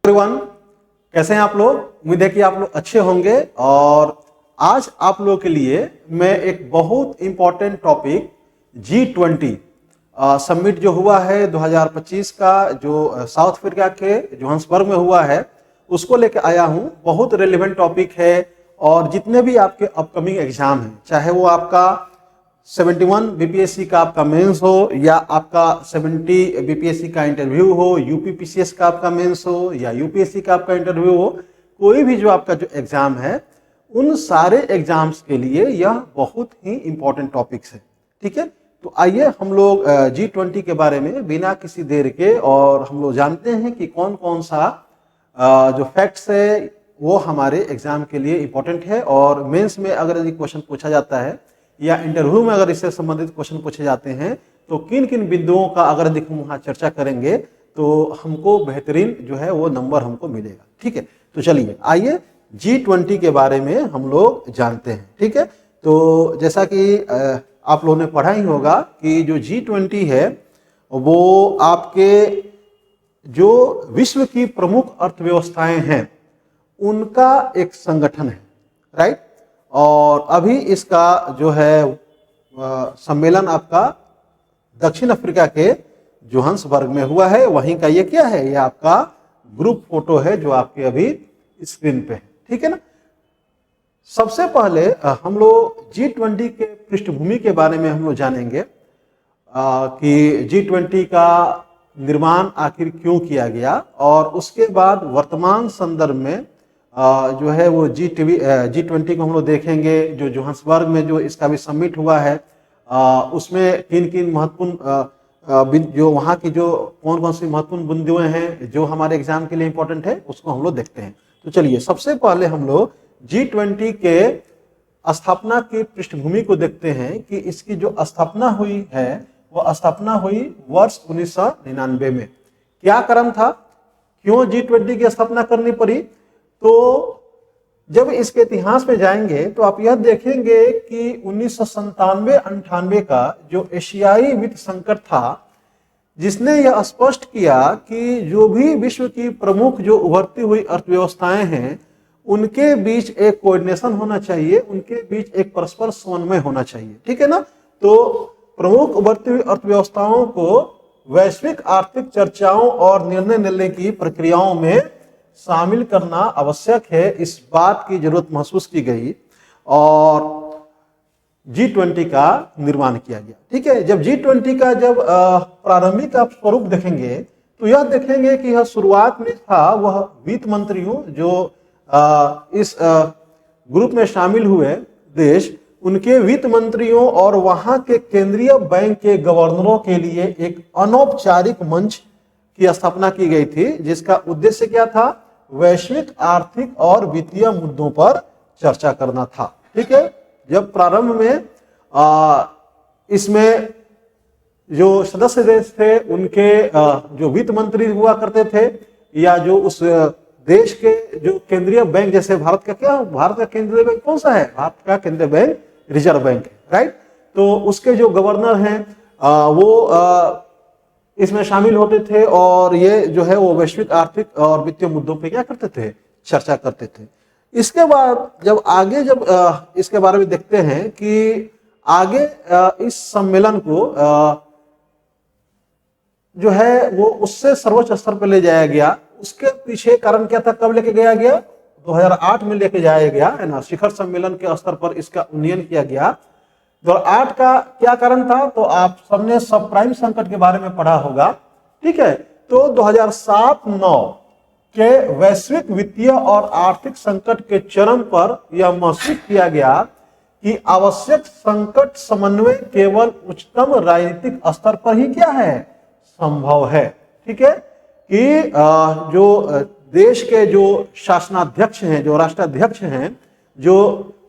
Everyone, कैसे हैं आप लोग। उम्मीद है कि आप लोग अच्छे होंगे। और आज आप लोगों के लिए मैं एक बहुत इंपॉर्टेंट टॉपिक G20 समिट जो हुआ है 2025 का, जो साउथ अफ्रीका के जोहान्सबर्ग में हुआ है, उसको लेकर आया हूं। बहुत रेलेवेंट टॉपिक है। और जितने भी आपके अपकमिंग एग्जाम हैं, चाहे वो आपका 71 बीपीएससी का आपका मेंस हो, या आपका 70 बीपीएससी का इंटरव्यू हो, यूपीपीसीएस का आपका मेंस हो, या यूपीएससी का आपका इंटरव्यू हो, कोई भी जो आपका जो एग्जाम है, उन सारे एग्जाम्स के लिए यह बहुत ही इंपॉर्टेंट टॉपिक्स है। ठीक है, तो आइए हम लोग G20 के बारे में बिना किसी देर के और हम लोग जानते हैं कि कौन कौन सा जो फैक्ट्स है वो हमारे एग्जाम के लिए इंपॉर्टेंट है। और मेंस में अगर यदि क्वेश्चन पूछा जाता है या इंटरव्यू में अगर इससे संबंधित क्वेश्चन पूछे जाते हैं, तो किन किन बिंदुओं का अगर हम वहाँ चर्चा करेंगे तो हमको बेहतरीन जो है वो नंबर हमको मिलेगा। ठीक है, तो चलिए आइए G20 के बारे में हम लोग जानते हैं। ठीक है, तो जैसा कि आप लोगों ने पढ़ा ही होगा कि जो G20 है वो आपके जो विश्व की प्रमुख अर्थव्यवस्थाएं हैं उनका एक संगठन है, राइट। और अभी इसका जो है सम्मेलन आपका दक्षिण अफ्रीका के जोहान्सबर्ग में हुआ है। वहीं का ये क्या है, ये आपका ग्रुप फोटो है जो आपके अभी स्क्रीन पे है। ठीक है ना। सबसे पहले हम लोग G20 के पृष्ठभूमि के बारे में हम लोग जानेंगे कि G20 का निर्माण आखिर क्यों किया गया, और उसके बाद वर्तमान संदर्भ में जो है वो G20 को हम लोग देखेंगे। जो जोहान्सबर्ग में जो इसका भी समिट हुआ है, उसमें किन किन महत्वपूर्ण जो वहाँ की जो कौन कौन सी महत्वपूर्ण बिंदुएं हैं जो हमारे एग्जाम के लिए इंपॉर्टेंट है, उसको हम लोग देखते हैं। तो चलिए सबसे पहले हम लोग G20 के स्थापना की पृष्ठभूमि को देखते हैं कि इसकी जो स्थापना हुई है वो स्थापना हुई वर्ष 1999 में। क्या कारण था, क्यों G20 की स्थापना करनी पड़ी? तो जब इसके इतिहास में जाएंगे तो आप यह देखेंगे कि 1997-98 का जो एशियाई वित्त संकट था, जिसने यह स्पष्ट किया कि जो भी विश्व की प्रमुख जो उभरती हुई अर्थव्यवस्थाएं हैं उनके बीच एक कोऑर्डिनेशन होना चाहिए, उनके बीच एक परस्पर समन्वय होना चाहिए। ठीक है ना। तो प्रमुख उभरती हुई अर्थव्यवस्थाओं को वैश्विक आर्थिक चर्चाओं और निर्णय लेने की प्रक्रियाओं में शामिल करना आवश्यक है, इस बात की जरूरत महसूस की गई और G20 का निर्माण किया गया। ठीक है, जब G20 का जब प्रारंभिक आप स्वरूप देखेंगे तो यह देखेंगे कि यह शुरुआत में था वह वित्त मंत्रियों जो इस ग्रुप में शामिल हुए देश, उनके वित्त मंत्रियों और वहां के केंद्रीय बैंक के गवर्नरों के लिए एक अनौपचारिक मंच की स्थापना की गई थी, जिसका उद्देश्य क्या था, वैश्विक आर्थिक और वित्तीय मुद्दों पर चर्चा करना था। ठीक है, जब प्रारंभ में इसमें जो सदस्य देश थे उनके जो वित्त मंत्री हुआ करते थे, या जो उस देश के जो केंद्रीय बैंक, जैसे भारत का क्या, भारत का केंद्रीय बैंक कौन सा है, भारत का केंद्रीय बैंक रिजर्व बैंक है, राइट। तो उसके जो गवर्नर हैं वो इसमें शामिल होते थे और ये जो है वो वैश्विक आर्थिक और वित्तीय मुद्दों पे क्या करते थे, चर्चा करते थे। इसके बाद जब आगे इसके बारे में देखते हैं कि आगे इस सम्मेलन को जो है वो उससे सर्वोच्च स्तर पर ले जाया गया। उसके पीछे कारण क्या था, कब लेके गया गया, 2008 में लेके जाया गया है ना, शिखर सम्मेलन के स्तर पर इसका उन्नयन किया गया। 2008 का क्या कारण था, तो आप सबने सब प्राइम संकट के बारे में पढ़ा होगा। ठीक है, तो 2007-09 के वैश्विक वित्तीय और आर्थिक संकट के चरम पर यह महसूस किया गया कि आवश्यक संकट समन्वय केवल उच्चतम राजनीतिक स्तर पर ही क्या है, संभव है। ठीक है, कि जो देश के जो शासनाध्यक्ष हैं, जो राष्ट्राध्यक्ष हैं, जो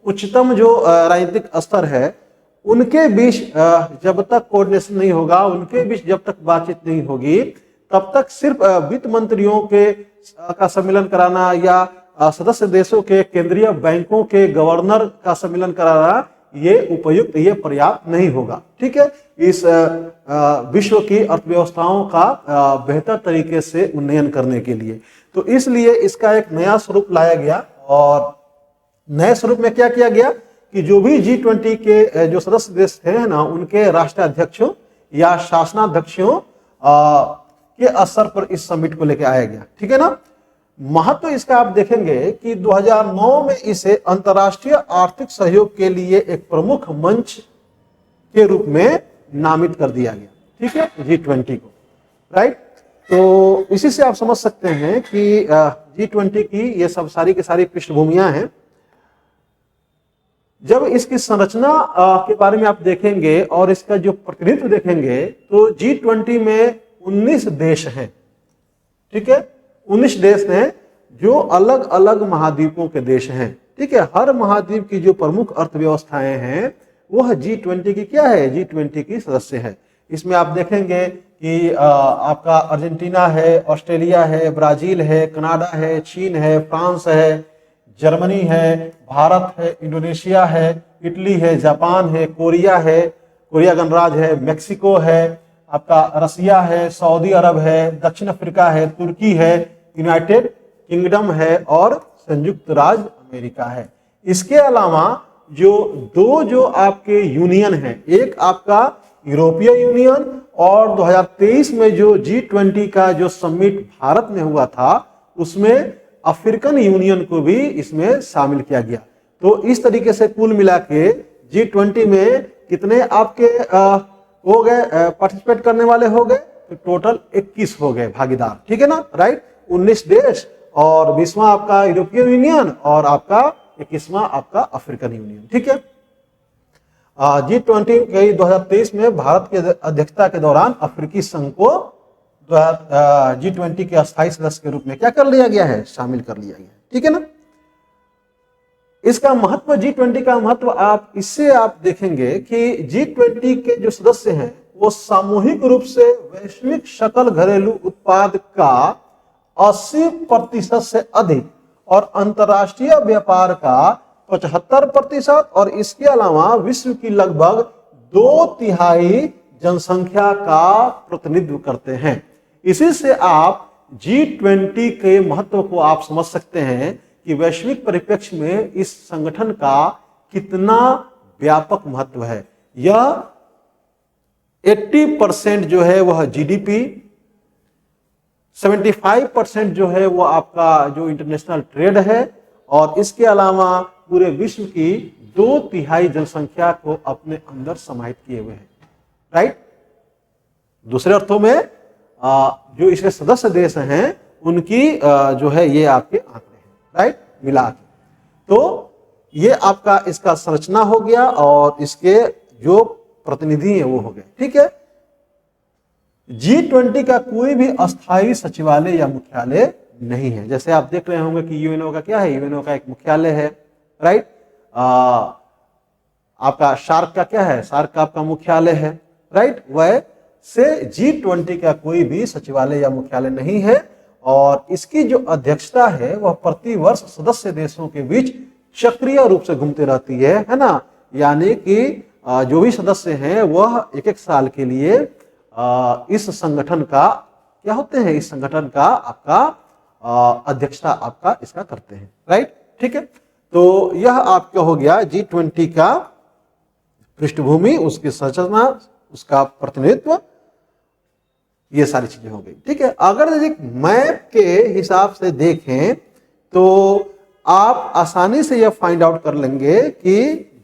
उच्चतम जो राजनीतिक स्तर है, उनके बीच जब तक कोऑर्डिनेशन नहीं होगा, उनके बीच जब तक बातचीत नहीं होगी, तब तक सिर्फ वित्त मंत्रियों के का सम्मेलन कराना या सदस्य देशों के केंद्रीय बैंकों के गवर्नर का सम्मेलन कराना ये उपयुक्त, ये पर्याप्त नहीं होगा। ठीक है, इस विश्व की अर्थव्यवस्थाओं का बेहतर तरीके से उन्नयन करने के लिए। तो इसलिए इसका एक नया स्वरूप लाया गया और नए स्वरूप में क्या किया गया कि जो भी G20 के जो सदस्य देश हैं ना, उनके राष्ट्राध्यक्षों या शासनाध्यक्षों के स्तर पर इस समिट को लेकर आया गया। ठीक है ना। महत्व इसका आप देखेंगे कि 2009 में इसे अंतर्राष्ट्रीय आर्थिक सहयोग के लिए एक प्रमुख मंच के रूप में नामित कर दिया गया। ठीक है, G20 को, राइट। तो इसी से आप समझ सकते हैं कि G20 की ये सब सारी की सारी पृष्ठभूमियां हैं। जब इसकी संरचना के बारे में आप देखेंगे और इसका जो प्रतिनिधित्व देखेंगे तो G20 में 19 देश हैं। ठीक है, 19 देश हैं जो अलग अलग महाद्वीपों के देश हैं। ठीक है, हर महाद्वीप की जो प्रमुख अर्थव्यवस्थाएं हैं वह G20 की क्या है, G20 की सदस्य है। इसमें आप देखेंगे कि आपका अर्जेंटीना है, ऑस्ट्रेलिया है, ब्राजील है, कनाडा है, चीन है, फ्रांस है, जर्मनी है, भारत है, इंडोनेशिया है, इटली है, जापान है, कोरिया गणराज्य है, मेक्सिको है, आपका रसिया है, सऊदी अरब है, दक्षिण अफ्रीका है, तुर्की है, यूनाइटेड किंगडम है और संयुक्त राज्य अमेरिका है। इसके अलावा जो आपके यूनियन है, एक आपका यूरोपीय यूनियन और 2023 में जो G20 का जो समिट भारत में हुआ था उसमें अफ्रीकन यूनियन को भी इसमें शामिल किया गया। तो इस तरीके से कुल मिला के G20 में कितने आपके हो गए पार्टिसिपेट करने वाले हो गए, तो टोटल 21 हो गए भागीदार। ठीक है ना, राइट। 19 देश और 20वां आपका यूरोपीय यूनियन और आपका 21वां आपका अफ्रीकन यूनियन। ठीक है। G20 के 2023 में भारत की अध्यक्षता के दौरान अफ्रीकी संघ को G20 के अस्थायी सदस्य के रूप में क्या कर लिया गया है, शामिल कर लिया गया। ठीक है ना। इसका महत्व, G20 का महत्व आप इससे आप देखेंगे कि G20 के जो सदस्य हैं वो सामूहिक रूप से वैश्विक सकल घरेलू उत्पाद का 80% से अधिक और अंतर्राष्ट्रीय व्यापार का 75% और इसके अलावा विश्व की लगभग 2/3 जनसंख्या का प्रतिनिधित्व करते हैं। इसी से आप G20 के महत्व को आप समझ सकते हैं कि वैश्विक परिप्रेक्ष्य में इस संगठन का कितना व्यापक महत्व है। यह 80% जो है वह GDP, 75% जो है वो आपका जो इंटरनेशनल ट्रेड है और इसके अलावा पूरे विश्व की 2/3 जनसंख्या को अपने अंदर समाहित किए हुए हैं, राइट। दूसरे अर्थों में जो इसके सदस्य देश हैं उनकी जो है ये आपके आंकड़े हैं, राइट, मिला के। तो ये आपका इसका संरचना हो गया और इसके जो प्रतिनिधि हैं वो हो गए। ठीक है। G20 का कोई भी अस्थायी सचिवालय या मुख्यालय नहीं है। जैसे आप देख रहे होंगे कि यूएनओ का क्या है, यूएनओ का एक मुख्यालय है, राइट। आपका सार्क का क्या है, सार्क का आपका मुख्यालय है, राइट। वैसे G20 का कोई भी सचिवालय या मुख्यालय नहीं है और इसकी जो अध्यक्षता है वह प्रतिवर्ष सदस्य देशों के बीच सक्रिय रूप से घूमती रहती है ना। यानी कि जो भी सदस्य हैं वह एक साल के लिए इस संगठन का क्या होते हैं, इस संगठन का आपका अध्यक्षता आपका इसका करते हैं, राइट। ठीक है। तो यह आपका हो गया G20 का पृष्ठभूमि, उसकी संरचना, उसका प्रतिनिधित्व, ये सारी चीजें हो गई। ठीक है। अगर एक मैप के हिसाब से देखें तो आप आसानी से यह फाइंड आउट कर लेंगे कि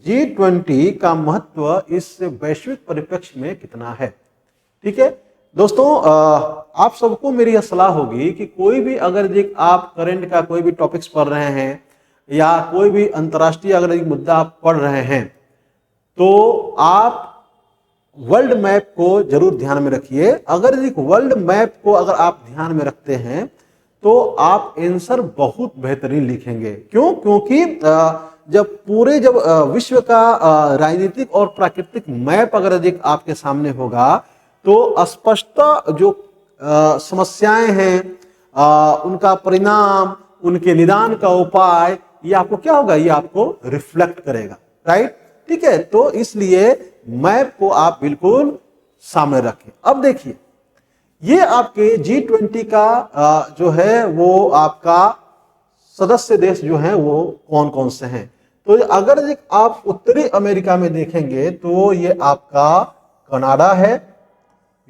G20 का महत्व इस वैश्विक परिप्रेक्ष्य में कितना है। ठीक है दोस्तों, आप सबको मेरी यह सलाह होगी कि कोई भी अगर आप करंट का कोई भी टॉपिक्स पढ़ रहे हैं या कोई भी अंतर्राष्ट्रीय अगर एक मुद्दा आप पढ़ रहे हैं तो आप वर्ल्ड मैप को जरूर ध्यान में रखिए। अगर एक वर्ल्ड मैप को अगर आप ध्यान में रखते हैं तो आप आंसर बहुत बेहतरीन लिखेंगे। क्यों? क्योंकि जब विश्व का राजनीतिक और प्राकृतिक मैप अगर आपके सामने होगा तो स्पष्टता जो समस्याएं हैं, उनका परिणाम, उनके निदान का उपाय, ये आपको क्या होगा, ये आपको रिफ्लेक्ट करेगा, राइट। ठीक है। तो इसलिए मैप को आप बिल्कुल सामने रखें। अब देखिए ये आपके G20 का जो है वो आपका सदस्य देश जो हैं वो कौन कौन से हैं। तो अगर आप उत्तरी अमेरिका में देखेंगे तो ये आपका कनाडा है,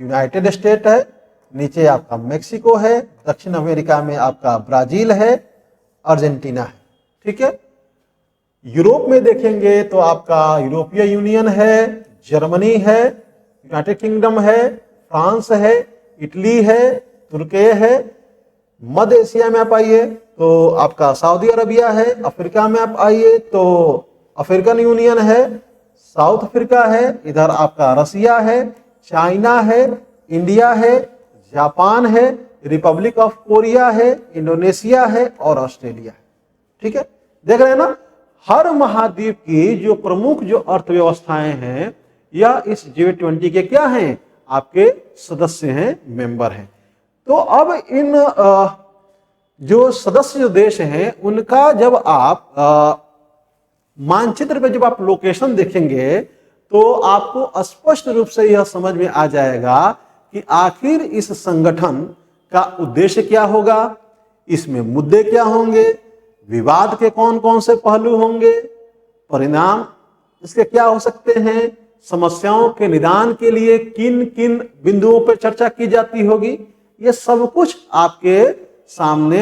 यूनाइटेड स्टेट है, नीचे आपका मेक्सिको है, दक्षिण अमेरिका में आपका ब्राजील है, अर्जेंटीना है। ठीक है। यूरोप में देखेंगे तो आपका यूरोपीय यूनियन है, जर्मनी है, यूनाइटेड किंगडम है, फ्रांस है, इटली है, तुर्की है। मध्य एशिया में आप आइए तो आपका सऊदी अरबिया है। अफ्रीका में आप आइए तो अफ्रीकन यूनियन है, साउथ अफ्रीका है, इधर आपका रसिया है, चाइना है, इंडिया है, जापान है, रिपब्लिक ऑफ कोरिया है, इंडोनेशिया है और ऑस्ट्रेलिया है। ठीक है, देख रहे हैं ना, हर महाद्वीप की जो प्रमुख जो अर्थव्यवस्थाएं हैं या इस G20 के क्या हैं, आपके सदस्य हैं, मेंबर हैं। तो अब इन जो सदस्य जो देश हैं उनका जब आप मानचित्र पे जब आप लोकेशन देखेंगे तो आपको स्पष्ट रूप से यह समझ में आ जाएगा कि आखिर इस संगठन का उद्देश्य क्या होगा, इसमें मुद्दे क्या होंगे, विवाद के कौन कौन से पहलू होंगे, परिणाम इसके क्या हो सकते हैं, समस्याओं के निदान के लिए किन किन बिंदुओं पर चर्चा की जाती होगी, ये सब कुछ आपके सामने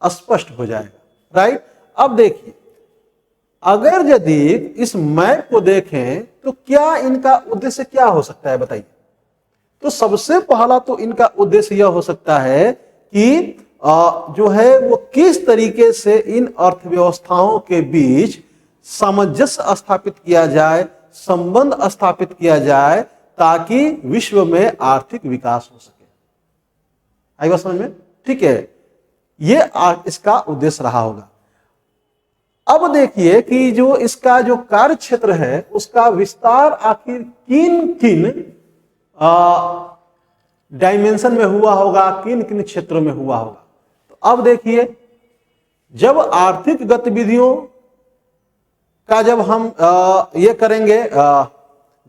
स्पष्ट हो जाएगा। राइट। अब देखिए, अगर यदि इस मैप को देखें तो क्या इनका उद्देश्य क्या हो सकता है बताइए। तो सबसे पहला तो इनका उद्देश्य यह हो सकता है कि जो है वो किस तरीके से इन अर्थव्यवस्थाओं के बीच सामंजस्य स्थापित किया जाए, संबंध स्थापित किया जाए, ताकि विश्व में आर्थिक विकास हो सके। आई बात समझ में? ठीक है, ये इसका उद्देश्य रहा होगा। अब देखिए कि जो इसका जो कार्य क्षेत्र है उसका विस्तार आखिर किन किन डायमेंशन में हुआ होगा, किन किन क्षेत्रों में हुआ होगा। तो अब देखिए, जब आर्थिक गतिविधियों का जब हम ये करेंगे,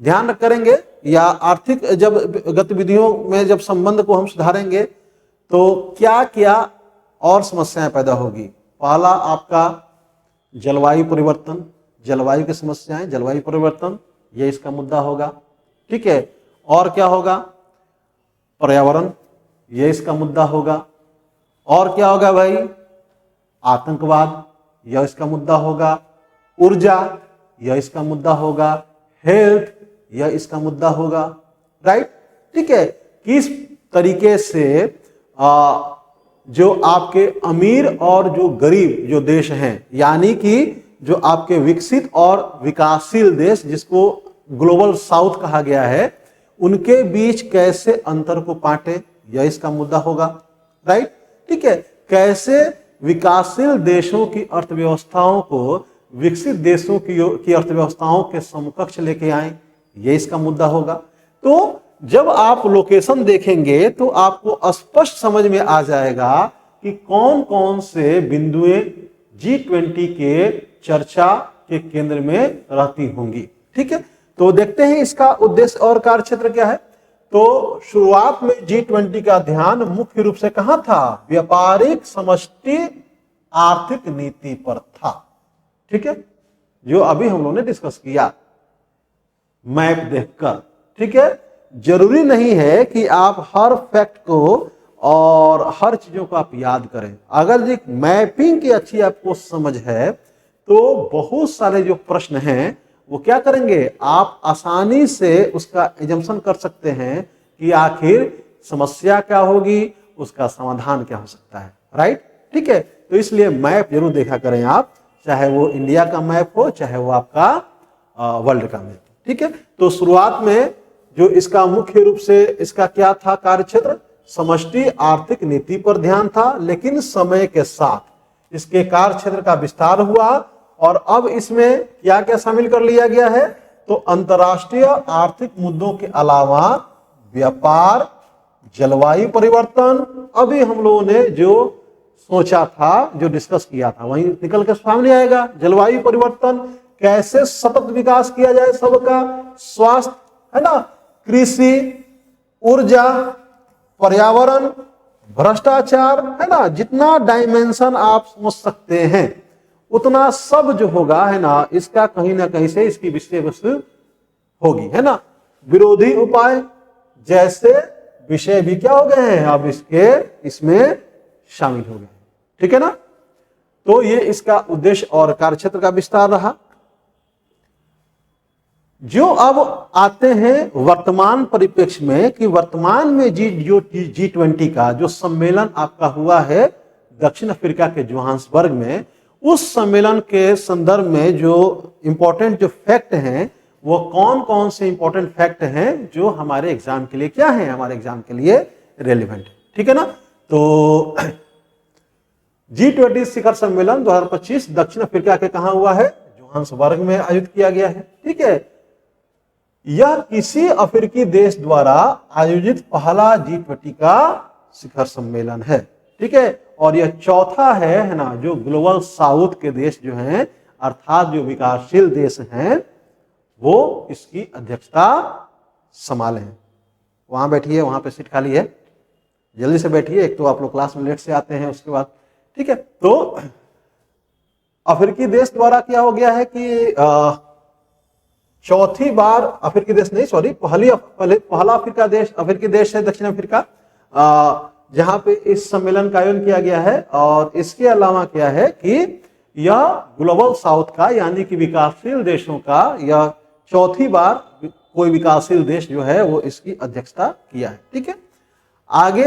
ध्यान करेंगे या आर्थिक जब गतिविधियों में जब संबंध को हम सुधारेंगे तो क्या क्या और समस्याएं पैदा होगी। पहला आपका जलवायु परिवर्तन, जलवायु की समस्याएं, जलवायु परिवर्तन, ये इसका मुद्दा होगा। ठीक है। और क्या होगा, पर्यावरण, ये इसका मुद्दा होगा। और क्या होगा भाई, आतंकवाद, यह इसका मुद्दा होगा। ऊर्जा, यह इसका मुद्दा होगा। हेल्थ, यह इसका मुद्दा होगा। राइट। ठीक है। किस तरीके से जो आपके अमीर और जो गरीब जो देश हैं, यानी कि जो आपके विकसित और विकासशील देश जिसको ग्लोबल साउथ कहा गया है, उनके बीच कैसे अंतर को बांटे, यह इसका मुद्दा होगा। राइट। ठीक है। कैसे विकासशील देशों की अर्थव्यवस्थाओं को विकसित देशों की अर्थव्यवस्थाओं के समकक्ष लेके आए, यह इसका मुद्दा होगा। तो जब आप लोकेशन देखेंगे तो आपको स्पष्ट समझ में आ जाएगा कि कौन कौन से बिंदुएं G20 के चर्चा के केंद्र में रहती होंगी। ठीक है। तो देखते हैं इसका उद्देश्य और कार्यक्षेत्र क्या है। तो शुरुआत में G20 का ध्यान मुख्य रूप से कहां था, व्यापारिक समष्टि आर्थिक नीति पर था। ठीक है, जो अभी हम लोगों ने डिस्कस किया मैप देखकर। ठीक है, जरूरी नहीं है कि आप हर फैक्ट को और हर चीजों को आप याद करें। अगर एक मैपिंग की अच्छी आपको समझ है तो बहुत सारे जो प्रश्न हैं वो क्या करेंगे, आप आसानी से उसका एजम्पशन कर सकते हैं कि आखिर समस्या क्या होगी, उसका समाधान क्या हो सकता है। राइट। ठीक है, तो इसलिए मैप जरूर देखा करें आप, चाहे वो इंडिया का मैप हो, चाहे वो आपका वर्ल्ड का मैप। ठीक है, तो शुरुआत में जो इसका मुख्य रूप से इसका क्या था कार्यक्षेत्र, समष्टि आर्थिक नीति पर ध्यान था। लेकिन समय के साथ इसके कार्यक्षेत्र का विस्तार हुआ और अब इसमें क्या क्या शामिल कर लिया गया है, तो अंतर्राष्ट्रीय आर्थिक मुद्दों के अलावा व्यापार, जलवायु परिवर्तन, अभी हम लोगों ने जो सोचा था, जो डिस्कस किया था, वहीं निकल के सामने आएगा। जलवायु परिवर्तन, कैसे सतत विकास किया जाए सबका, स्वास्थ्य है ना, कृषि, ऊर्जा, पर्यावरण, भ्रष्टाचार, है ना, जितना डायमेंशन आप समझ सकते हैं उतना सब जो होगा, है ना, इसका कहीं ना कहीं से इसकी विषय वस्तु होगी, है ना। विरोधी उपाय जैसे विषय भी क्या हो गए हैं, अब इसमें शामिल हो गए, ठीक है ना। तो ये इसका उद्देश्य और कार्यक्षेत्र का विस्तार रहा। जो अब आते हैं वर्तमान परिप्रेक्ष्य में कि वर्तमान में G20 का जो सम्मेलन आपका हुआ है दक्षिण अफ्रीका के जोहान्सबर्ग में, उस सम्मेलन के संदर्भ में जो इंपॉर्टेंट जो फैक्ट हैं वो कौन कौन से इंपॉर्टेंट फैक्ट हैं जो हमारे एग्जाम के लिए क्या है, हमारे एग्जाम के लिए रेलिवेंट है, ठीक है ना। तो G20 शिखर सम्मेलन 2025 दक्षिण अफ्रीका के कहां हुआ है, जोहान्सबर्ग में आयोजित किया गया है, ठीक है। यह किसी अफ्रीकी देश द्वारा आयोजित पहला G20 का शिखर सम्मेलन है, ठीक है। और यह चौथा है ना, जो ग्लोबल साउथ के देश जो हैं, अर्थात जो विकासशील देश हैं, वो इसकी अध्यक्षता संभाले हैं। वहां बैठिए, वहां पे सीट खाली है, जल्दी से बैठिए, एक तो आप लोग क्लास में लेट से आते हैं उसके बाद, ठीक है। तो अफ्रीकी देश द्वारा क्या हो गया है कि चौथी बार, अफ्रीकी देश नहीं सॉरी, पहला अफ्रीकी देश है दक्षिण अफ्रीका, जहां पे इस सम्मेलन का आयोजन किया गया है। और इसके अलावा क्या है कि यह ग्लोबल साउथ का यानी कि विकासशील देशों का यह चौथी बार कोई विकासशील देश जो है वो इसकी अध्यक्षता किया है, ठीक है। आगे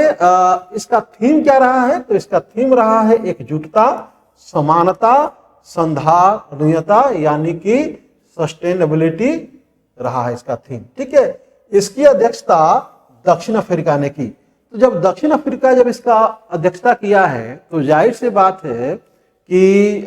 इसका थीम क्या रहा है, तो इसका थीम रहा है एकजुटता, समानता, संधारणीयता यानी कि सस्टेनेबिलिटी रहा है इसका थीम, ठीक है। इसकी अध्यक्षता दक्षिण अफ्रीका ने की। तो जब दक्षिण अफ्रीका जब इसका अध्यक्षता किया है तो जाहिर सी बात है कि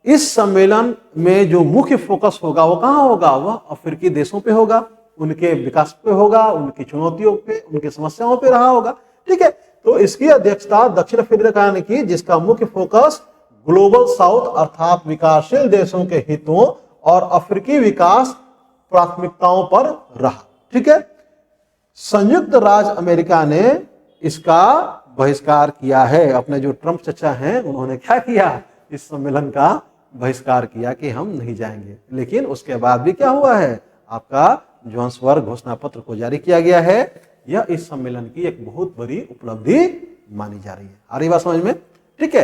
इस सम्मेलन में जो मुख्य फोकस होगा वो कहां होगा, वह अफ्रीकी देशों पे होगा, उनके विकास पे होगा, उनकी चुनौतियों पे, उनकी समस्याओं पे रहा होगा, ठीक है। तो इसकी अध्यक्षता दक्षिण अफ्रीका ने की, जिसका मुख्य फोकस ग्लोबल साउथ अर्थात विकासशील देशों के हितों और अफ्रीकी विकास प्राथमिकताओं पर रहा, ठीक है। संयुक्त राज्य अमेरिका ने इसका बहिष्कार किया है। अपने जो ट्रंप चचा हैं उन्होंने क्या किया, इस सम्मेलन का बहिष्कार किया कि हम नहीं जाएंगे। लेकिन उसके बाद भी क्या हुआ है, आपका जोहान्सबर्ग घोषणा पत्र को जारी किया गया है। यह इस सम्मेलन की एक बहुत बड़ी उपलब्धि मानी जा रही है। आ रही बात समझ में, ठीक है।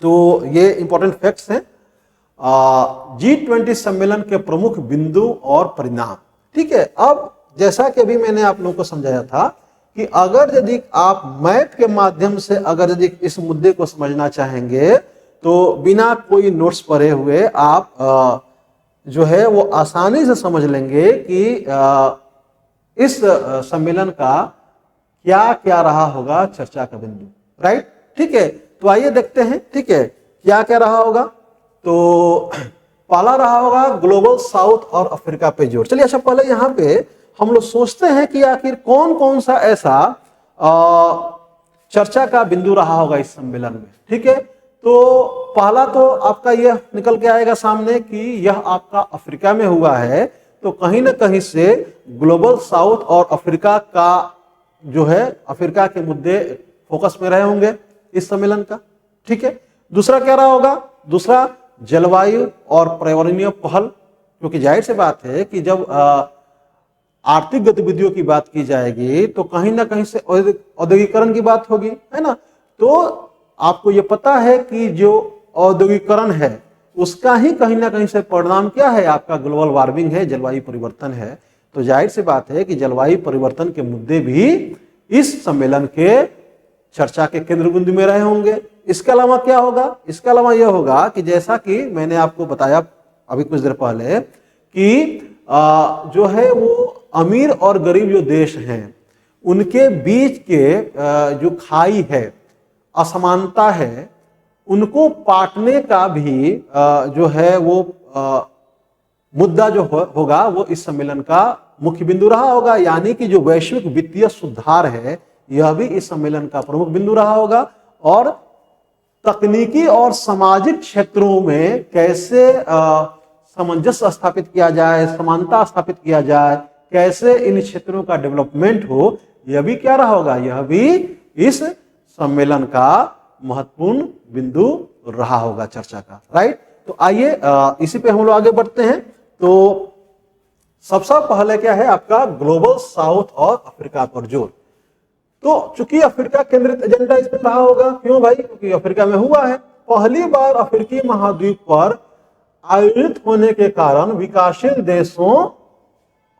तो ये इंपॉर्टेंट फैक्ट्स हैं G20 सम्मेलन के प्रमुख बिंदु और परिणाम, ठीक है। अब जैसा कि अभी मैंने आप लोगों को समझाया था कि अगर यदि आप मैप के माध्यम से अगर यदि इस मुद्दे को समझना चाहेंगे तो बिना कोई नोट्स पढ़े हुए आप जो है वो आसानी से समझ लेंगे कि इस सम्मेलन का क्या क्या रहा होगा चर्चा का बिंदु, राइट, ठीक है। तो आइए देखते हैं, ठीक है, क्या क्या रहा होगा। तो पहला रहा होगा ग्लोबल साउथ और अफ्रीका पे जोर। चलिए, अच्छा पहले यहाँ पे हम लोग सोचते हैं कि आखिर कौन कौन सा ऐसा चर्चा का बिंदु रहा होगा इस सम्मेलन में, ठीक है। तो पहला तो आपका यह निकल के आएगा सामने कि यह आपका अफ्रीका में हुआ है, तो कहीं ना कहीं से ग्लोबल साउथ और अफ्रीका का जो है अफ्रीका के मुद्दे फोकस में रहे होंगे इस सम्मेलन का, ठीक है। दूसरा क्या रहा होगा, दूसरा जलवायु और पर्यावरणीय पहल, क्योंकि जाहिर सी बात है कि जब आर्थिक गतिविधियों की बात की जाएगी तो कहीं ना कहीं से औद्योगिकरण की बात होगी, है ना। तो आपको ये पता है कि जो औद्योगिकरण है उसका ही कहीं ना कहीं से परिणाम क्या है, आपका ग्लोबल वार्मिंग है, जलवायु परिवर्तन है। तो जाहिर सी बात है कि जलवायु परिवर्तन के मुद्दे भी इस सम्मेलन के चर्चा के केंद्र बिंदु में रहे होंगे। इसके अलावा क्या होगा, इसके अलावा यह होगा कि जैसा कि मैंने आपको बताया अभी कुछ देर पहले कि जो है वो अमीर और गरीब जो देश हैं उनके बीच के जो खाई है, असमानता है, उनको पाटने का भी जो है वो मुद्दा जो होगा वो इस सम्मेलन का मुख्य बिंदु रहा होगा। यानी कि जो वैश्विक वित्तीय सुधार है यह भी इस सम्मेलन का प्रमुख बिंदु रहा होगा। और तकनीकी और सामाजिक क्षेत्रों में कैसे सामंजस्य स्थापित किया जाए, समानता स्थापित किया जाए, कैसे इन क्षेत्रों का डेवलपमेंट हो, यह भी क्या रहा होगा, यह भी इस सम्मेलन का महत्वपूर्ण बिंदु रहा होगा चर्चा का। राइट, तो आइए इसी पे हम लोग आगे बढ़ते हैं। तो सबसे पहले क्या है आपका ग्लोबल साउथ और अफ्रीका पर जोर। तो चूंकि अफ्रीका केंद्रित एजेंडा इसमें रहा होगा, क्यों भाई, क्योंकि अफ्रीका में हुआ है पहली बार अफ्रीकी महाद्वीप पर आयोजित होने के कारण विकासशील देशों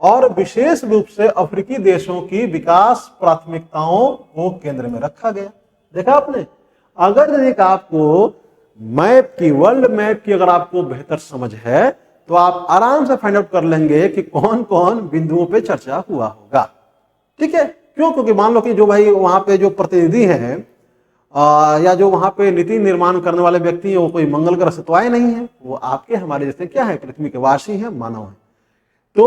और विशेष रूप से अफ्रीकी देशों की विकास प्राथमिकताओं को केंद्र में रखा गया। देखा आपने, अगर एक आपको मैप की, वर्ल्ड मैप की अगर आपको बेहतर समझ है तो आप आराम से फाइंड आउट कर लेंगे कि कौन कौन बिंदुओं पे चर्चा हुआ होगा। ठीक है, क्यों, क्योंकि मान लो कि जो भाई वहां पे जो प्रतिनिधि हैं या जो वहां पे नीति निर्माण करने वाले व्यक्ति हैं, वो कोई मंगल ग्रह से तो आए नहीं है, वो आपके हमारे जैसे क्या है, पृथ्वी के वासी हैं, मानव हैं। तो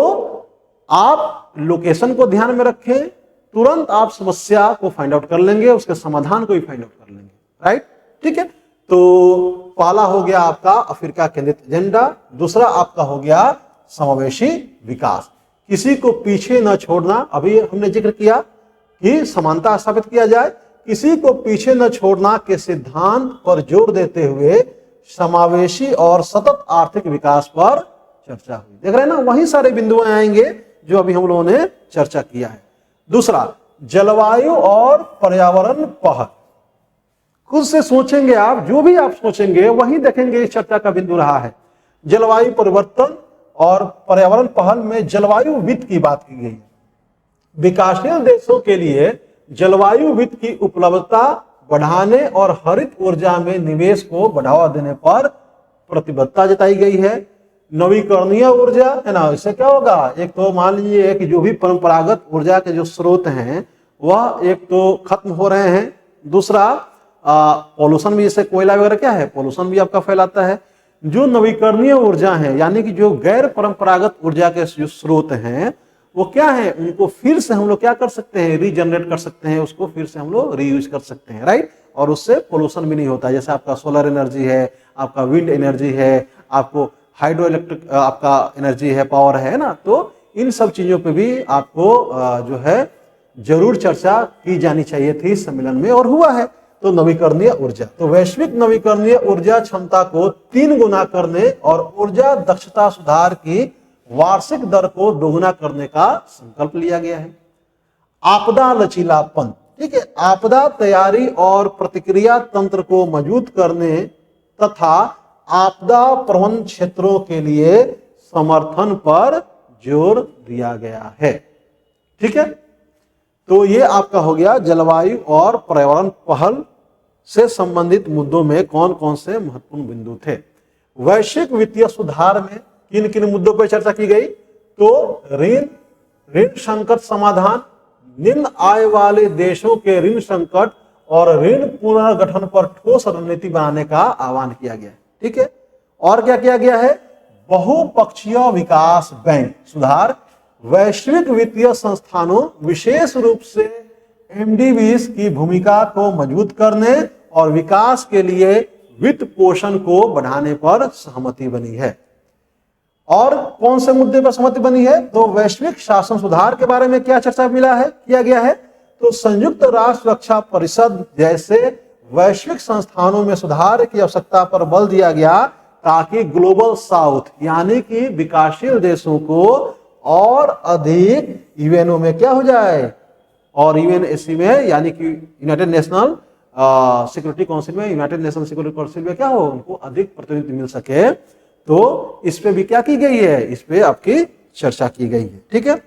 आप लोकेशन को ध्यान में रखें, तुरंत आप समस्या को फाइंड आउट कर लेंगे, उसके समाधान को भी फाइंड आउट कर लेंगे। राइट, ठीक है। तो पहला हो गया आपका अफ्रीका केंद्रित एजेंडा, दूसरा आपका हो गया समावेशी विकास, किसी को पीछे न छोड़ना। अभी हमने जिक्र किया कि समानता स्थापित किया जाए, किसी को पीछे न छोड़ना के सिद्धांत पर जोर देते हुए समावेशी और सतत आर्थिक विकास पर चर्चा हुई। देख रहे हैं ना, वही सारे बिंदु आएंगे जो अभी हम लोगों ने चर्चा किया है। दूसरा, जलवायु और पर्यावरण पहल। खुद से सोचेंगे आप, जो भी आप सोचेंगे वही देखेंगे इस चर्चा का बिंदु रहा है। जलवायु परिवर्तन और पर्यावरण पहल में जलवायु वित्त की बात की गई है। विकासशील देशों के लिए जलवायु वित्त की उपलब्धता बढ़ाने और हरित ऊर्जा में निवेश को बढ़ावा देने पर प्रतिबद्धता जताई गई है। नवीकरणीय ऊर्जा है ना, इससे क्या होगा, एक तो मान लीजिए कि जो भी परंपरागत ऊर्जा के जो स्रोत हैं वह एक तो खत्म हो रहे हैं, दूसरा पॉल्यूशन भी, जैसे कोयला वगैरह क्या है, पॉल्यूशन भी आपका फैलाता है। जो नवीकरणीय ऊर्जा है, यानी कि जो गैर परंपरागत ऊर्जा के जो स्रोत हैं वो क्या है, उनको फिर से हम लोग क्या कर सकते हैं, रीजनरेट कर सकते हैं, उसको फिर से हम लोग रीयूज कर सकते हैं। राइट, और उससे पोल्यूशन भी नहीं होता। जैसे आपका सोलर एनर्जी है, आपका विंड एनर्जी है, आपको हाइड्रो इलेक्ट्रिक आपका एनर्जी है, पावर है ना, तो इन सब चीजों पे भी आपको जो है जरूर चर्चा की जानी चाहिए थी सम्मेलन में, और हुआ है। तो नवीकरणीय ऊर्जा, तो वैश्विक नवीकरणीय ऊर्जा क्षमता को 3 गुना करने और ऊर्जा दक्षता सुधार की वार्षिक दर को दोगुना करने का संकल्प लिया गया है। आपदा लचीलापन, ठीक है, आपदा तैयारी और प्रतिक्रिया तंत्र को मजबूत करने तथा आपदा प्रबंधन क्षेत्रों के लिए समर्थन पर जोर दिया गया है। ठीक है, तो ये आपका हो गया जलवायु और पर्यावरण पहल से संबंधित मुद्दों में कौन कौन से महत्वपूर्ण बिंदु थे। वैश्विक वित्तीय सुधार में किन किन मुद्दों पर चर्चा की गई, तो ऋण संकट समाधान, निम्न आय वाले देशों के ऋण संकट और ऋण पुनर्गठन पर ठोस रणनीति बनाने का आह्वान किया गया। ठीक है, और क्या किया गया है, बहुपक्षीय विकास बैंक सुधार, वैश्विक वित्तीय संस्थानों विशेष रूप से एमडीबीज की भूमिका को मजबूत करने और विकास के लिए वित्त पोषण को बढ़ाने पर सहमति बनी है। और कौन से मुद्दे पर सहमति बनी है, तो वैश्विक शासन सुधार के बारे में क्या चर्चा किया गया है, तो संयुक्त राष्ट्र सुरक्षा परिषद जैसे वैश्विक संस्थानों में सुधार की आवश्यकता पर बल दिया गया ताकि ग्लोबल साउथ यानी कि विकासशील देशों को और अधिक यूएनओ में क्या हो जाए, और यूएनएससी में यानी कि यूनाइटेड नेशनल सिक्योरिटी काउंसिल में, यूनाइटेड नेशनल सिक्योरिटी काउंसिल में क्या हो, उनको अधिक प्रतिनिधित्व मिल सके। तो इस पे भी क्या की गई है, इस पे आपकी चर्चा की गई है। ठीक है,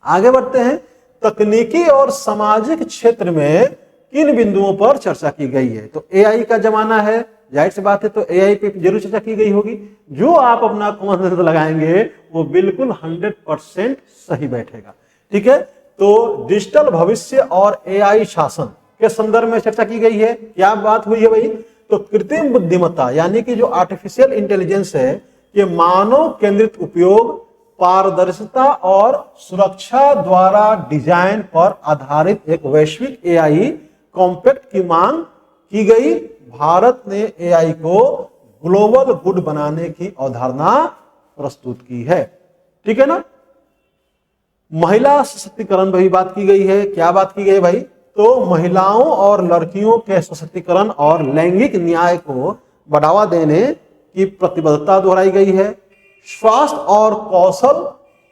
आगे बढ़ते हैं। तकनीकी और सामाजिक क्षेत्र में किन बिंदुओं पर चर्चा की गई है, तो एआई का जमाना है, जाहिर सी बात है, तो एआई पे जरूर चर्चा की गई होगी। जो आप अपना कॉमन सेंस लगाएंगे वो बिल्कुल 100% सही बैठेगा। ठीक है, तो डिजिटल भविष्य और एआई शासन के संदर्भ में चर्चा की गई है। क्या बात हुई है भाई, तो कृत्रिम बुद्धिमत्ता यानी कि जो आर्टिफिशियल इंटेलिजेंस है, ये मानव केंद्रित उपयोग, पारदर्शिता और सुरक्षा द्वारा डिजाइन पर आधारित एक वैश्विक एआई कॉम्पैक्ट की मांग की गई। भारत ने एआई को ग्लोबल गुड बनाने की अवधारणा प्रस्तुत की है। ठीक है ना, महिला सशक्तिकरण पर भी बात की गई है। क्या बात की गई है भाई? तो महिलाओं और लड़कियों के सशक्तिकरण और लैंगिक न्याय को बढ़ावा देने की प्रतिबद्धता दोहराई गई है। स्वास्थ्य और कौशल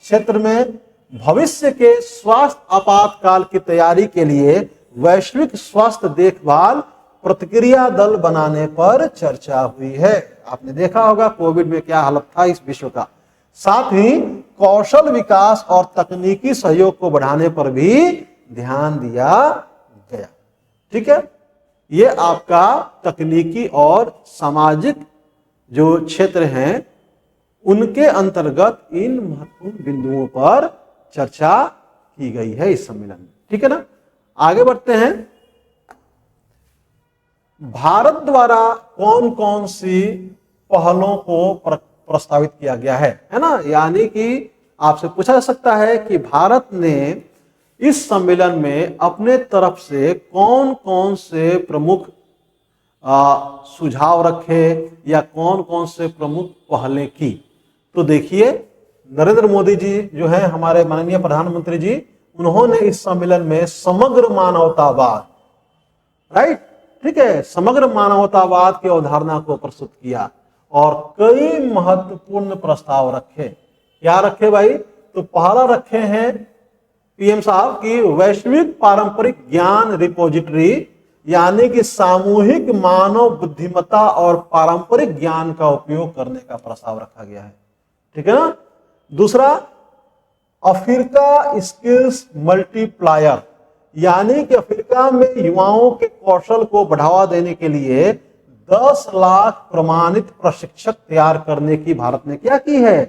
क्षेत्र में भविष्य के स्वास्थ्य आपातकाल की तैयारी के लिए वैश्विक स्वास्थ्य देखभाल प्रतिक्रिया दल बनाने पर चर्चा हुई है। आपने देखा होगा कोविड में क्या हालत था इस विश्व का। साथ ही कौशल विकास और तकनीकी सहयोग को बढ़ाने पर भी ध्यान दिया गया। ठीक है, ये आपका तकनीकी और सामाजिक जो क्षेत्र हैं उनके अंतर्गत इन महत्वपूर्ण बिंदुओं पर चर्चा की गई है इस सम्मेलन में। ठीक है ना, आगे बढ़ते हैं। भारत द्वारा कौन कौन सी पहलों को प्रस्तावित किया गया है ना, यानी कि आपसे पूछा जा सकता है कि भारत ने इस सम्मेलन में अपने तरफ से कौन कौन से प्रमुख सुझाव रखे या कौन कौन से प्रमुख पहलें की। तो देखिए, नरेंद्र मोदी जी जो है हमारे माननीय प्रधानमंत्री जी, उन्होंने इस सम्मेलन में समग्र मानवतावाद, राइट, ठीक है, समग्र मानवतावाद की अवधारणा को प्रस्तुत किया और कई महत्वपूर्ण प्रस्ताव रखे। क्या रखे भाई? तो पहला रखे हैं पीएम साहब की वैश्विक पारंपरिक ज्ञान रिपोजिटरी, यानी कि सामूहिक मानव बुद्धिमत्ता और पारंपरिक ज्ञान का उपयोग करने का प्रस्ताव रखा गया है। ठीक है ना। दूसरा, अफ्रीका स्किल्स मल्टीप्लायर, यानी कि अफ्रीका में युवाओं के कौशल को बढ़ावा देने के लिए 10 लाख प्रमाणित प्रशिक्षक तैयार करने की भारत ने क्या की है?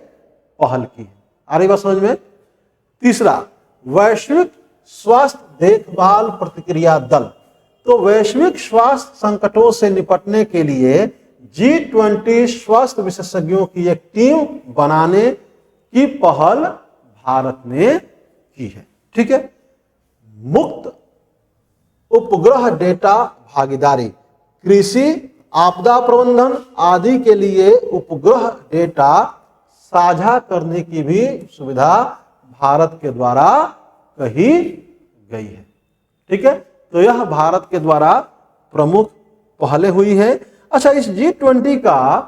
पहल की है। आ रही बात समझ में? तीसरा, वैश्विक स्वास्थ्य देखभाल प्रतिक्रिया दल, तो वैश्विक स्वास्थ्य संकटों से निपटने के लिए G20 स्वास्थ्य विशेषज्ञों की एक टीम बनाने की पहल भारत ने की है। ठीक है। मुक्त उपग्रह डेटा भागीदारी, कृषि, आपदा प्रबंधन आदि के लिए उपग्रह डेटा साझा करने की भी सुविधा भारत के द्वारा कही गई है। ठीक है, तो यह भारत के द्वारा प्रमुख पहले हुई है। अच्छा, इस G20 का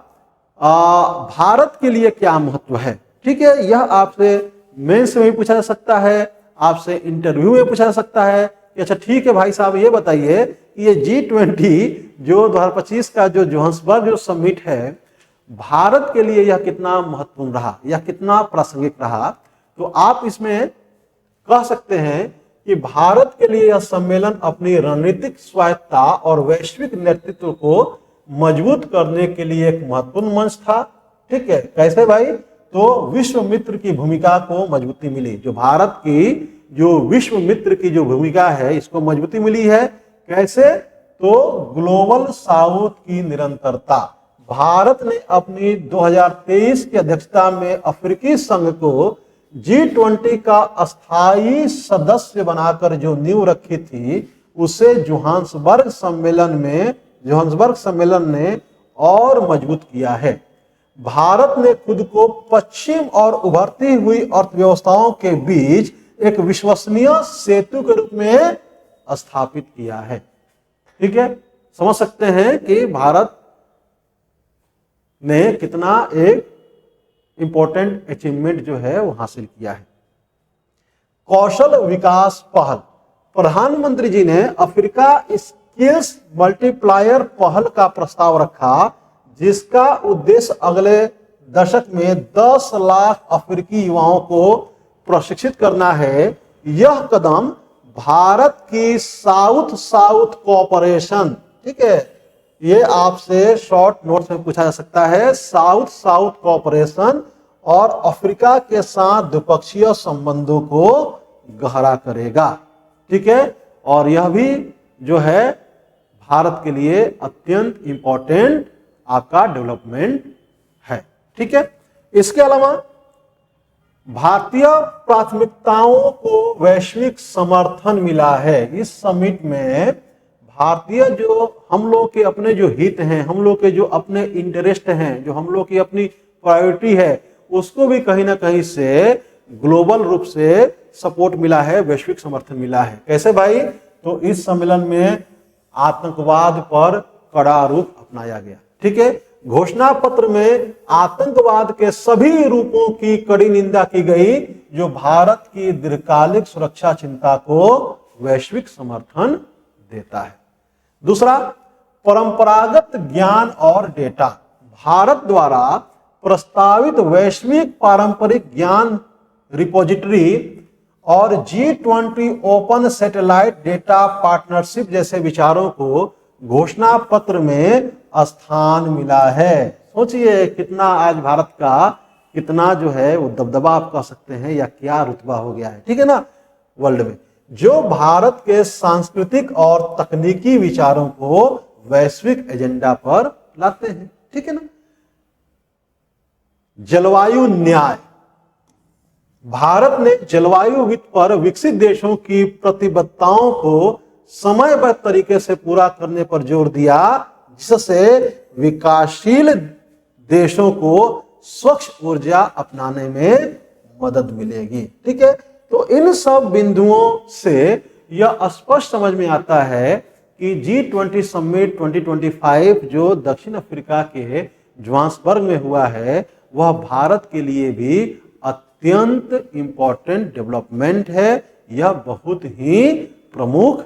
भारत के लिए क्या महत्व है? ठीक है, यह आपसे मेंस में भी पूछा जा सकता है, आपसे इंटरव्यू में पूछा जा सकता है कि अच्छा ठीक है भाई साहब, ये बताइए कि ये G20 जो 2025 का जो जोहान्सबर्ग जो समिट है, भारत के लिए यह कितना महत्वपूर्ण रहा या कितना प्रासंगिक रहा? तो आप इसमें कह सकते हैं कि भारत के लिए यह सम्मेलन अपनी रणनीतिक स्वायत्तता और वैश्विक नेतृत्व को मजबूत करने के लिए एक महत्वपूर्ण मंच था। ठीक है, कैसे भाई? तो विश्व मित्र की भूमिका को मजबूती मिली। जो भारत की जो विश्व मित्र की जो भूमिका है, इसको मजबूती मिली है। कैसे? तो ग्लोबल साउथ की निरंतरता। भारत ने अपनी 2023 की अध्यक्षता में अफ्रीकी संघ को G20 का अस्थायी सदस्य बनाकर जो नींव रखी थी, उसे जोहान्सबर्ग सम्मेलन ने और मजबूत किया है। भारत ने खुद को पश्चिम और उभरती हुई अर्थव्यवस्थाओं के बीच एक विश्वसनीय सेतु के रूप में स्थापित किया है। ठीक है, समझ सकते हैं कि भारत ने कितना एक इंपॉर्टेंट अचीवमेंट जो है वो हासिल किया है। कौशल विकास पहल, प्रधानमंत्री जी ने अफ्रीका स्किल्स मल्टीप्लायर पहल का प्रस्ताव रखा, जिसका उद्देश्य अगले दशक में 10 लाख अफ्रीकी युवाओं को प्रशिक्षित करना है। यह कदम भारत की साउथ साउथ कोऑपरेशन, ठीक है, ये आपसे शॉर्ट नोट्स में पूछा जा सकता है, साउथ साउथ कोऑपरेशन और अफ्रीका के साथ द्विपक्षीय संबंधों को गहरा करेगा। ठीक है, और यह भी जो है भारत के लिए अत्यंत इंपॉर्टेंट आपका डेवलपमेंट है। ठीक है, इसके अलावा भारतीय प्राथमिकताओं को वैश्विक समर्थन मिला है। इस समिट में भारतीय जो हम लोग के अपने जो हित हैं, हम लोग के जो अपने इंटरेस्ट हैं, जो हम लोग की अपनी प्रायोरिटी है, उसको भी कहीं ना कहीं से ग्लोबल रूप से सपोर्ट मिला है, वैश्विक समर्थन मिला है। कैसे भाई? तो इस सम्मेलन में आतंकवाद पर कड़ा रुख अपनाया गया। ठीक है, घोषणा पत्र में आतंकवाद के सभी रूपों की कड़ी निंदा की गई, जो भारत की दीर्घकालिक सुरक्षा चिंता को वैश्विक समर्थन देता है। दूसरा, परंपरागत ज्ञान और डेटा। भारत द्वारा प्रस्तावित वैश्विक पारंपरिक ज्ञान रिपोजिटरी और G20 open satellite data partnership जैसे विचारों को घोषणा पत्र में स्थान मिला है। सोचिए कितना आज भारत का कितना जो है वो दबदबा आप कह सकते हैं, या क्या रुतबा हो गया है, ठीक है ना, वर्ल्ड में, जो भारत के सांस्कृतिक और तकनीकी विचारों को वैश्विक एजेंडा पर लाते हैं। ठीक है ना। जलवायु न्याय। भारत ने जलवायु वित्त पर विकसित देशों की प्रतिबद्धताओं को समयबद्ध तरीके से पूरा करने पर जोर दिया, जिससे विकासशील देशों को स्वच्छ ऊर्जा अपनाने में मदद मिलेगी। ठीक है, तो इन सब बिंदुओं से यह स्पष्ट समझ में आता है कि G20 समिट 2025 जो दक्षिण अफ्रीका के जोहान्सबर्ग में हुआ है, वह भारत के लिए भी अत्यंत इंपॉर्टेंट डेवलपमेंट है। यह बहुत ही प्रमुख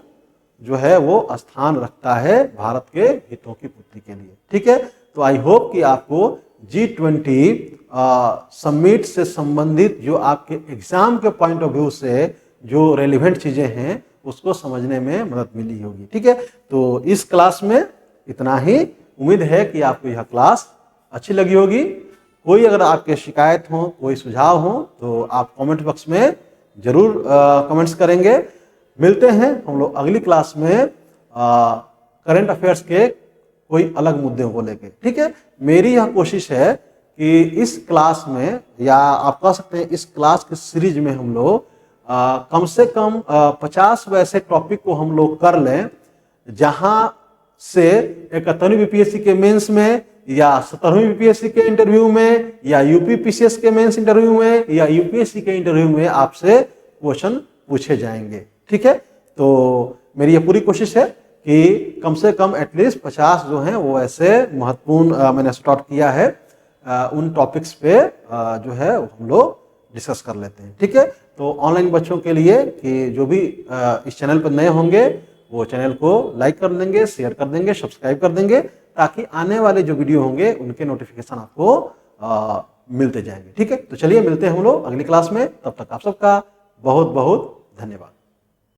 जो है वो स्थान रखता है भारत के हितों की पूर्ति के लिए। ठीक है, तो आई होप कि आपको G20 समिट से संबंधित जो आपके एग्जाम के पॉइंट ऑफ व्यू से जो रेलिवेंट चीजें हैं उसको समझने में मदद मिली होगी। ठीक है, तो इस क्लास में इतना ही। उम्मीद है कि आपको यह क्लास अच्छी लगी होगी। कोई अगर आपके शिकायत हो, कोई सुझाव हो, तो आप कमेंट बॉक्स में जरूर कमेंट्स करेंगे। मिलते हैं हम लोग अगली क्लास में करंट अफेयर्स के कोई अलग मुद्दों को लेके। ठीक है, मेरी यह कोशिश है कि इस क्लास में, या आप कह सकते हैं इस क्लास के सीरीज में, हम लोग कम से कम 50 वैसे टॉपिक को हम लोग कर लें जहां से 71वीं बीपीएससी के मेंस में, या 17वीं बीपीएससी के इंटरव्यू में, या यूपी पीसीएस के मेंस इंटरव्यू में, या यूपीएससी के इंटरव्यू में आपसे क्वेश्चन पूछे जाएंगे। ठीक है, तो मेरी ये पूरी कोशिश है कि कम से कम एटलीस्ट 50 जो हैं वो ऐसे महत्वपूर्ण मैंने स्टार्ट किया है, उन टॉपिक्स पे जो है हम लोग डिस्कस कर लेते हैं। ठीक है, तो ऑनलाइन बच्चों के लिए कि जो भी इस चैनल पर नए होंगे वो चैनल को लाइक कर देंगे, शेयर कर देंगे, सब्सक्राइब कर देंगे, ताकि आने वाले जो वीडियो होंगे उनके नोटिफिकेशन आपको मिलते जाएंगे। ठीक है, तो चलिए मिलते हैं हम लोग अगली क्लास में। तब तक आप सबका बहुत बहुत धन्यवाद।